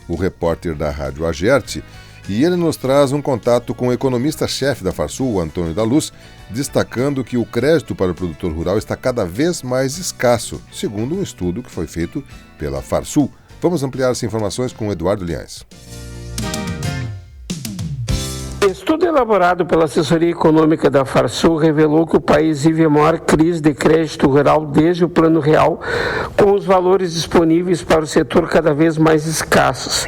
o repórter da Rádio Agerte, e ele nos traz um contato com o economista-chefe da Farsul, Antônio da Luz, destacando que o crédito para o produtor rural está cada vez mais escasso, segundo um estudo que foi feito pela Farsul. Vamos ampliar as informações com o Eduardo Linhares. Estudo elaborado pela assessoria econômica da Farsul revelou que o país vive a maior crise de crédito rural desde o Plano Real, com os valores disponíveis para o setor cada vez mais escassos.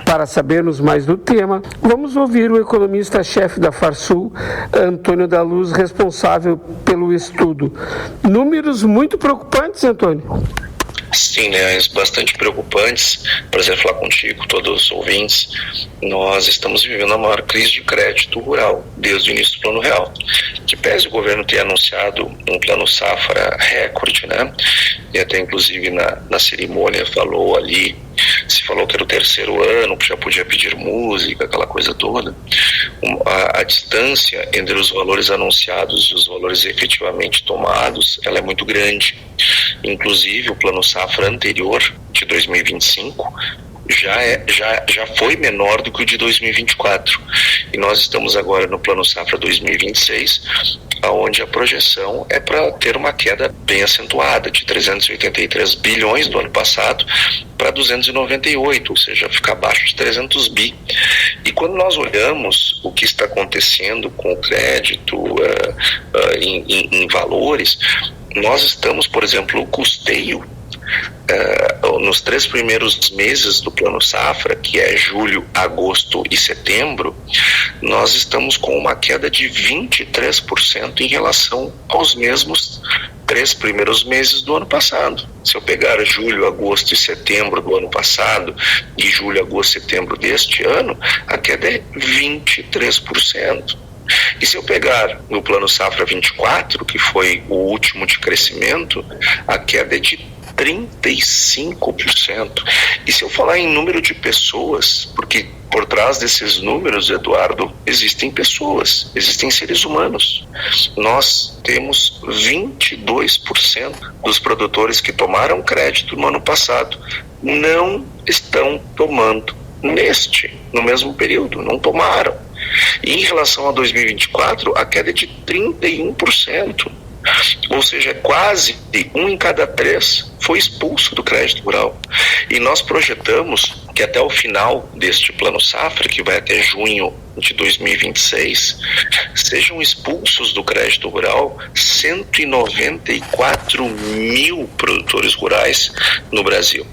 Para sabermos mais do tema, vamos ouvir o economista-chefe da Farsul, Antônio da Luz, responsável pelo estudo. Números muito preocupantes, Antônio. Sim, bastante preocupantes. Prazer falar contigo, todos os ouvintes. Nós estamos vivendo a maior crise de crédito rural desde o início do Plano Real. Que pese o governo ter anunciado um plano safra recorde, e até inclusive na cerimônia se falou que era o terceiro ano, que já podia pedir música, aquela coisa toda. A distância entre os valores anunciados e os valores efetivamente tomados, ela é muito grande. Inclusive o plano safra anterior, de 2025, já foi menor do que o de 2024. E nós estamos agora no plano safra 2026, onde a projeção é para ter uma queda bem acentuada, de 383 bilhões do ano passado para 298, ou seja, fica abaixo de 300 bi. E quando nós olhamos o que está acontecendo com o crédito em valores, nós estamos, por exemplo, o custeio, nos 3 primeiros meses do plano safra, que é julho, agosto e setembro, nós estamos com uma queda de 23% em relação aos mesmos 3 primeiros meses do ano passado. Se eu pegar julho, agosto e setembro do ano passado e julho, agosto e setembro deste ano, a queda é 23%. E se eu pegar no plano safra 24, que foi o último de crescimento, a queda é de 35%. E se eu falar em número de pessoas, porque por trás desses números, Eduardo, existem pessoas, existem seres humanos. Nós temos 22% dos produtores que tomaram crédito no ano passado não estão tomando no mesmo período, não tomaram. E em relação a 2024, a queda é de 31%. Ou seja, quase 1 em cada 3 foi expulso do crédito rural. E nós projetamos que até o final deste plano safra, que vai até junho de 2026, sejam expulsos do crédito rural 194 mil produtores rurais no Brasil.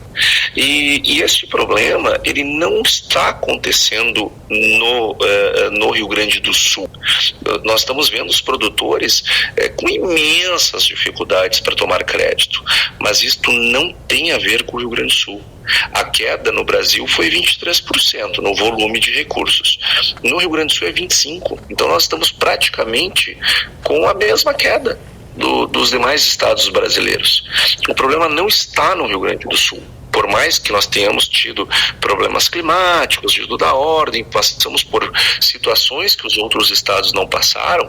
E este problema, ele não está acontecendo no Rio Grande do Sul. Nós estamos vendo os produtores com imensas dificuldades para tomar crédito, mas isto não tem a ver com o Rio Grande do Sul. A queda no Brasil foi 23% no volume de recursos. No Rio Grande do Sul é 25%. Então nós estamos praticamente com a mesma queda dos demais estados brasileiros. O problema não está no Rio Grande do Sul. Por mais que nós tenhamos tido problemas climáticos, de toda a ordem, passamos por situações que os outros estados não passaram,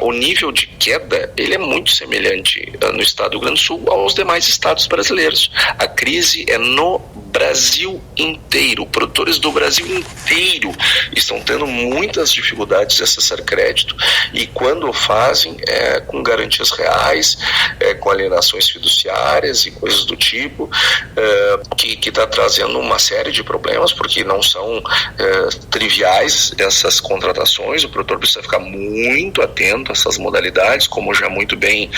o nível de queda ele é muito semelhante no estado do Rio Grande do Sul aos demais estados brasileiros. A crise é no Brasil inteiro. Produtores do Brasil inteiro estão tendo muitas dificuldades de acessar crédito, e quando o fazem é com garantias reais, com alienações fiduciárias e coisas do tipo, que está trazendo uma série de problemas, porque não são triviais essas contratações. O produtor precisa ficar muito atento a essas modalidades, como já muito bem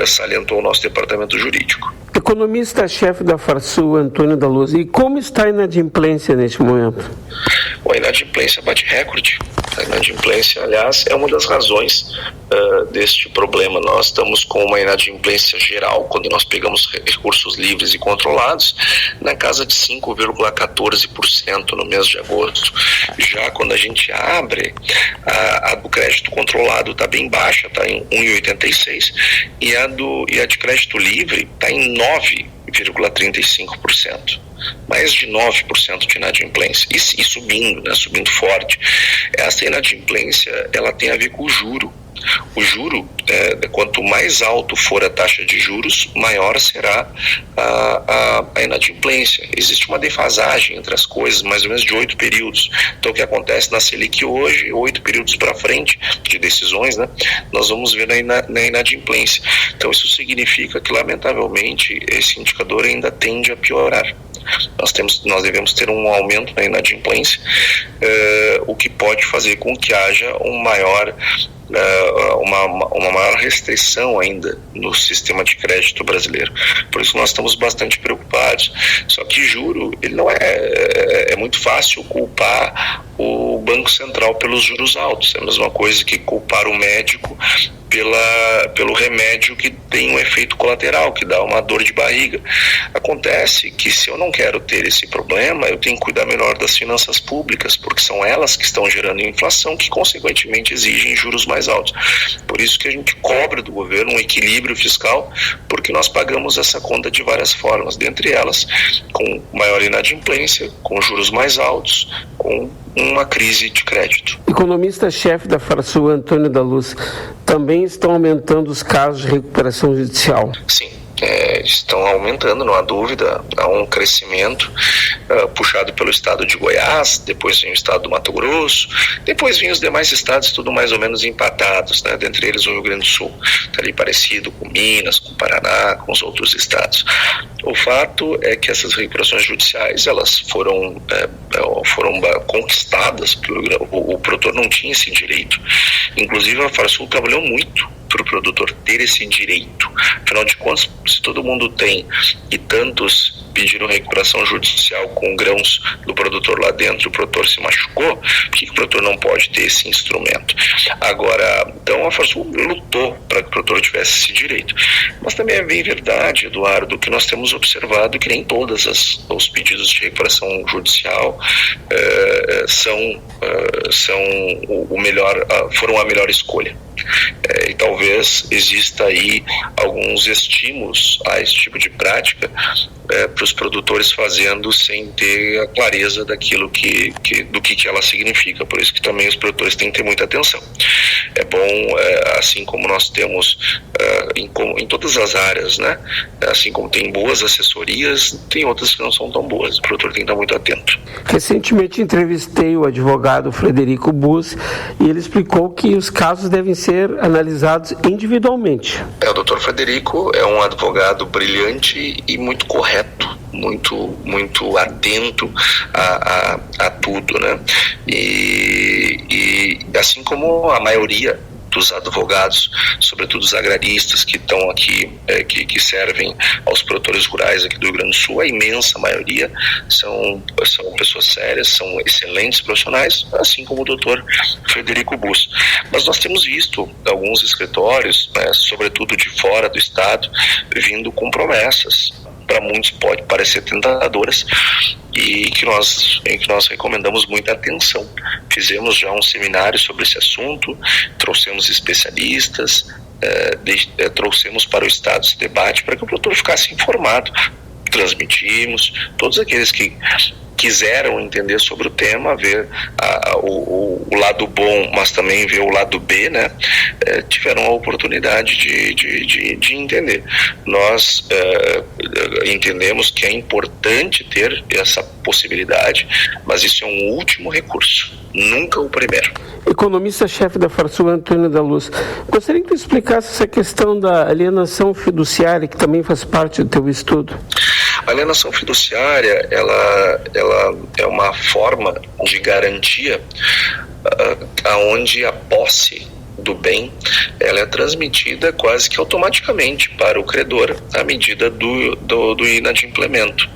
salientou o nosso departamento jurídico. Economista-chefe da Farsul, Antônio da Luz, e como está a inadimplência neste momento? A inadimplência bate recorde. A inadimplência, aliás, é uma das razões deste problema. Nós estamos com uma inadimplência geral, quando nós pegamos recursos livres e controlados, na casa de 5,14% no mês de agosto. Já quando a gente abre, a do crédito controlado está bem baixa, está em 1,86%, e a de crédito livre está em 9,35%. Mais de 9% de inadimplência, e subindo, subindo forte. Essa inadimplência, ela tem a ver com o juro. O juro, quanto mais alto for a taxa de juros, maior será a inadimplência. Existe uma defasagem entre as coisas, mais ou menos de 8 períodos. Então, o que acontece na Selic hoje, 8 períodos para frente de decisões, né, nós vamos ver na inadimplência. Então, isso significa que, lamentavelmente, esse indicador ainda tende a piorar. Nós devemos ter um aumento na inadimplência, o que pode fazer com que haja uma maior restrição ainda no sistema de crédito brasileiro. Por isso nós estamos bastante preocupados. Só que juro, ele não é muito fácil culpar o Banco Central pelos juros altos. É a mesma coisa que culpar o médico pelo remédio que tem um efeito colateral, que dá uma dor de barriga. Acontece que se eu não quero ter esse problema, eu tenho que cuidar melhor das finanças públicas, porque são elas que estão gerando inflação, que consequentemente exigem juros mais altos. Por isso que a gente cobra do governo um equilíbrio fiscal, porque nós pagamos essa conta de várias formas, dentre elas com maior inadimplência, com juros mais altos, com uma crise de crédito. Economista-chefe da Farsul, Antônio da Luz, também estão aumentando os casos de recuperação judicial? Sim. Estão aumentando, não há dúvida. Há um crescimento puxado pelo estado de Goiás, depois vem o estado do Mato Grosso, depois vem os demais estados, tudo mais ou menos empatados, né? Dentre eles o Rio Grande do Sul, tá ali parecido com Minas, com Paraná, com os outros estados. O fato é que essas recuperações judiciais, elas foram conquistadas, o produtor não tinha esse direito. Inclusive a Farsul trabalhou muito para o produtor ter esse direito. Afinal de contas, se todo mundo tem e tantos pediram recuperação judicial com grãos do produtor lá dentro, o produtor se machucou, por que o produtor não pode ter esse instrumento? Agora, então a Farsul lutou para que o produtor tivesse esse direito. Mas também é bem verdade, Eduardo, que nós temos observado que nem todos os pedidos de recuperação judicial foram a melhor escolha. E talvez exista aí alguns estímulos a esse tipo de prática para os produtores fazendo sem ter a clareza daquilo do que ela significa. Por isso que também os produtores têm que ter muita atenção. É bom, assim como nós temos em todas as áreas, né? Assim como tem boas assessorias, tem outras que não são tão boas. O produtor tem que estar muito atento. Recentemente entrevistei o advogado Frederico Bus e ele explicou que os casos devem ser analisados individualmente. O doutor Frederico é um advogado brilhante e muito correto, muito atento a tudo, né? E assim como a maioria dos advogados, sobretudo os agraristas que estão aqui, que servem aos produtores rurais aqui do Rio Grande do Sul, a imensa maioria são pessoas sérias, são excelentes profissionais, assim como o doutor Frederico Bus. Mas nós temos visto alguns escritórios, né, sobretudo de fora do estado, vindo com promessas. Para muitos pode parecer tentadoras e que nós recomendamos muita atenção. Fizemos já um seminário sobre esse assunto, trouxemos especialistas, trouxemos para o estado esse debate para que o produtor ficasse informado. Transmitimos, todos aqueles que quiseram entender sobre o tema, ver o lado bom, mas também ver o lado B, né, tiveram a oportunidade de entender. Nós entendemos que é importante ter essa possibilidade, mas isso é um último recurso, nunca o primeiro. Economista-chefe da Farsul, Antônio da Luz, gostaria que tu explicasse essa questão da alienação fiduciária, que também faz parte do teu estudo. A alienação fiduciária, ela é uma forma de garantia aonde a posse do bem, ela é transmitida quase que automaticamente para o credor à medida do inadimplemento.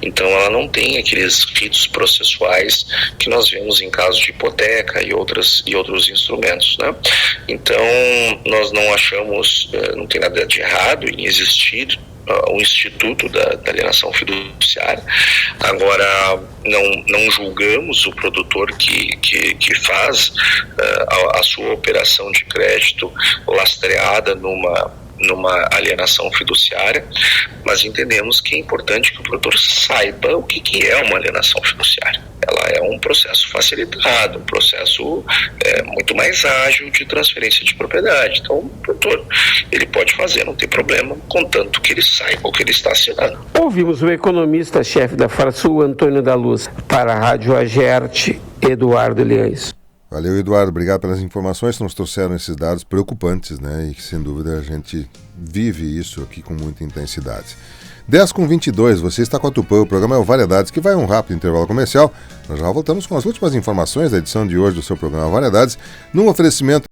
Então ela não tem aqueles ritos processuais que nós vemos em casos de hipoteca e outros instrumentos, né? Então nós não achamos, não tem nada de errado em existir o instituto da alienação fiduciária. Agora, não julgamos o produtor que faz a sua operação de crédito lastreada numa alienação fiduciária, mas entendemos que é importante que o produtor saiba o que é uma alienação fiduciária. Ela é um processo facilitado, um processo muito mais ágil de transferência de propriedade. Então, o produtor, ele pode fazer, não tem problema, contanto que ele saiba o que ele está assinando. Ouvimos o economista-chefe da Farsul, Antônio da Luz. Para a Rádio Agerte, Eduardo Leães. Valeu, Eduardo. Obrigado pelas informações que nos trouxeram esses dados preocupantes, né? E sem dúvida a gente vive isso aqui com muita intensidade. 10h22, você está com a Tupã, o programa é o Variedades, que vai a um rápido intervalo comercial. Nós já voltamos com as últimas informações da edição de hoje do seu programa Variedades, num oferecimento